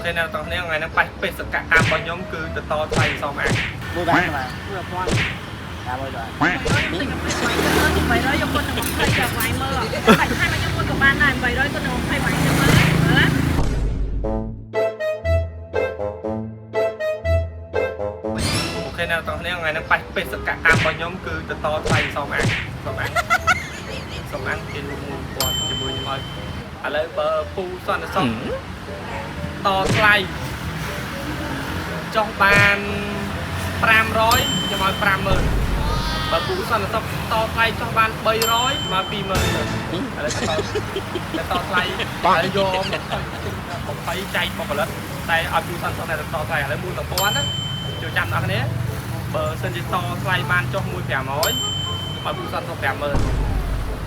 เคណាតោះនេះថ្ងៃហ្នឹងបេះបេសកកម្មរបស់ខ្ញុំគឺទៅតថ្លៃសមអាមួយបានបាទមួយពាន់តាមមួយបាទ800យកគាត់ទៅ20ចាំវាយមើលតែថាខ្ញុំមួយក៏បានដែរ800គាត់ទៅ20វាយទៅមើលណាអូខេណាតោះនេះថ្ងៃហ្នឹងបេះបេសកកម្មរបស់ខ្ញុំគឺទៅតថ្លៃសមអាសមអាគេលុប1000ជាមួយខ្ញុំឲ្យឥឡូវបើពូសន្តិសុខតថ្លៃចុះបាន500ខ្ញុំឲ្យ50000បើពូសន្តិសុខតថ្លៃចុះបាន300មក20000ឥឡូវតថ្លៃហើយយក20ចែកមកផលិតតែឲ្យពូសន្តិសុខតែតថ្លៃឥឡូវ11000ណាចូលចាំដល់គ្នាបើសិនជាតថ្លៃបានចុះ1500ឲ្យពូសន្តិសុខ50000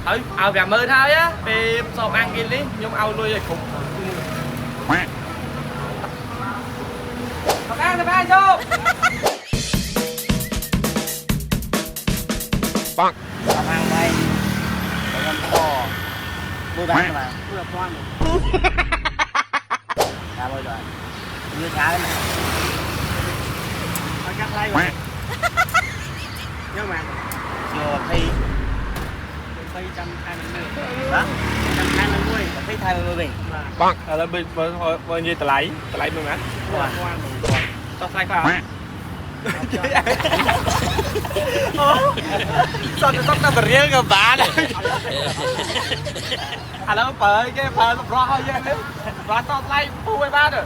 ហើយឲ្យ50000ហើយពេលសបអង្គនេះខ្ញុំឲ្យលុយឲ្យគ្រប់ទៅបានចូលបងតាមបីខ្ញុំខមួយបានបាទមួយពាន់តាមមួយបាទយឺតហើយណាឲ្យកាត់ថ្លៃបាទយ៉ាងម៉េចជា20ចាំខែនឹងមួយបាទចាំខែនឹងមួយ20ថៃមួយវិញបងឥឡូវបើនិយាយតម្លៃមួយណាតោះថ្លៃខ្លះសន្តិសុខតែបរៀលក៏បានឥឡូវបើគេបើសម្រស់ឲ្យយើងនេះសម្រស់តថ្លៃពូឲ្យបានទៅ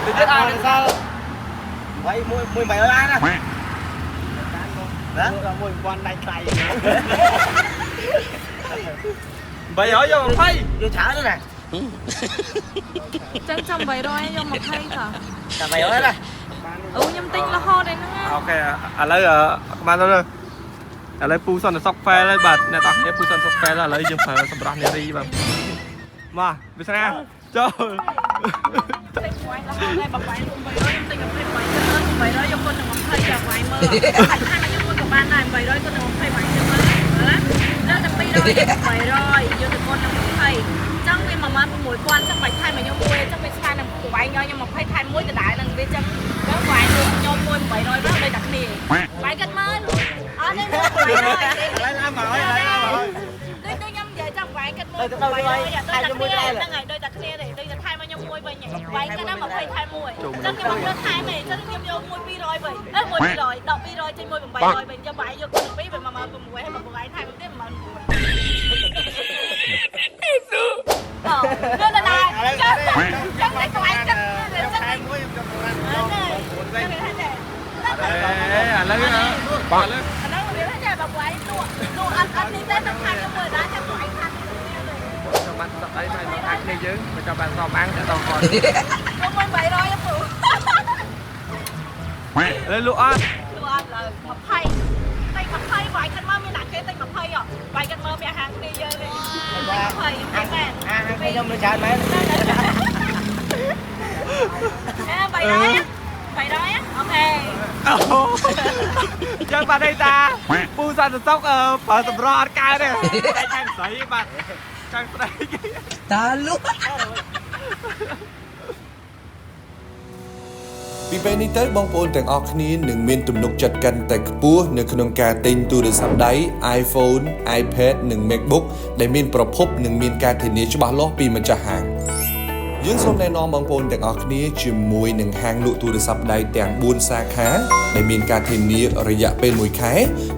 ទៀតឲ្យសល់វាយមួយ800បានណាណា1000ដៃថ្លៃ300យក20យកច្រើនណាស់ចឹងចាំ800យក20ទៅតែ800ណាអូខ្ញុំទិញរហូតឯហ្នឹងអូខេឥឡូវបានទៅឥឡូវពូសន្តិសុខហ្វែលហើយបាទអ្នកទាំងគ្នាពូសន្តិសុខហ្វែលឥឡូវយើងប្រើសម្រាប់នារីបាទមកវាស្នាចូលទិញវាយរហូតតែបើវាយខ្ញុំ800ខ្ញុំទិញ20យកគាត់ទៅ20ចាំវាយមើលតែថាខ្ញុំមួយក៏បានដែរ800គាត់ទៅ20វាយទៅមើលណាដល់តែ200យក800យកទៅគាត់ទៅ20ចឹងវា16000ចឹងបាច់ថែមខ្ញុំមួយចឹងវាឆ្លាតនឹងវាយខ្ញុំ20ថែមមួយដដែលនឹងវាចឹងចឹងវាយខ្ញុំមួយ800មកដូចតែគ្នាវាយគាត់មើលអត់ទេ800ឥឡូវឡើងមកហើយដូចខ្ញុំនិយាយចាំវាយគាត់មួយ800ដូចតែគ្នាហ្នឹងហើយដូចតែគ្នាទេដូចតែថែមខ្ញុំមួយវិញវាយគាត់ដល់20ថែមមួយចឹងខ្ញុំយកថែមទេចឹងខ្ញុំយកមួយ200វិញមួយ200ដល់200ចេញមួយ800វិញចាំវាយយកគាត់2វិញ16000ហើយមកវាយថែមទៀត19000អូដល់ណាចឹងតែខ្លាញ់ចឹងខែមួយខ្ញុំយកបានឥឡូវបងឥឡូវអាហ្នឹងវាថាបើវាយលក់អត់នេះទេទៅខាងខ្ញុំមើលដែរចាំវាយខាងចាំបានស្អីមកខាងគ្នាយើងមកចាំបានសបអាំងតែដល់គាត់ខ្ញុំមួយ800ពូលើលក់អត់លើ20តែ20វាយគាត់មកមានដាក់គេតែ20វាយគាត់មកវាហាងគ្នាយើងទេ20មែនខ្ញុំលើច្រើនមែន300អូខេចឹងបាទđâyតាពូសន្តិសុខប្រើសម្រស់អត់កើតទេតែខាងស្រីបាទខាងស្រីតាលុពីពេលនេះទៅបងប្អូនទាំងអស់គ្នានឹងមានទំនុកចិត្តកាន់តែខ្ពស់នៅក្នុងការទិញទូរស័ព្ទដៃ iPhone, iPad និង MacBook ដែលមានប្រភពនិងមានការធានាច្បាស់លាស់ពីម្ចាស់ហាងយើងសូមណែនាំបងប្អូនទាំងអស់គ្នាជាមួយនឹងហាងលក់ទូរស័ព្ទដៃទាំង4សាខាដែលមានការធានារយៈពេល1ខែ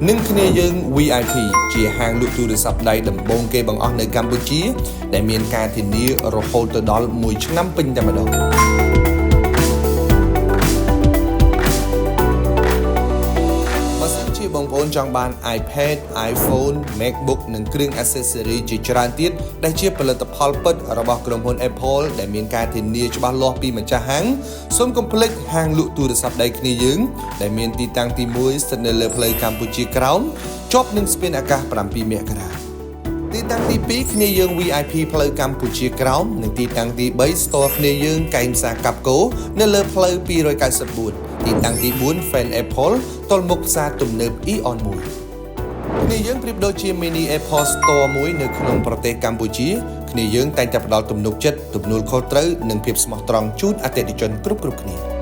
និងគ្នាយើង VIP ជាហាងលក់ទូរស័ព្ទដៃដំបូងគេបង្អស់នៅកម្ពុជាដែលមានការធានារហូតដល់1ឆ្នាំពេញតែម្ដងបងប្អូនចង់បាន iPad, iPhone, MacBook និងគ្រឿង accessory ជាច្រើនទៀតដែលជាផលិតផលពិតរបស់ក្រុមហ៊ុន Apple ដែលមានការធានាច្បាស់លាស់ពីម្ចាស់ហាងសូមកុំភ្លេចហាងលក់ទូរស័ព្ទដៃគ្នាយើងដែលមានទីតាំងទី1ស្ថិតនៅលើផ្លូវកម្ពុជាក្រោមជាប់នឹងស្ពានអាកាស7មករាទីតាំងទី2គ្នាយើង VIP ផ្លូវកម្ពុជាក្រោមនិងទីតាំងទី3 Store គ្នាយើងកែងផ្សារកាប់កូនៅលើផ្លូវ294ទីតាំងទី4 Fan Apple ទល់មុខផ្សារទំនើប Eon 1គ្នាយើងប្រៀបដូចជា Mini Apple Store មួយនៅក្នុងប្រទេសកម្ពុជា គ្នាយើងតែងតែផ្ដល់ទំនុកចិត្តទំនួលខុសត្រូវនិងភាពស្មោះត្រង់ជូនអតិថិជនគ្រប់ៗគ្នា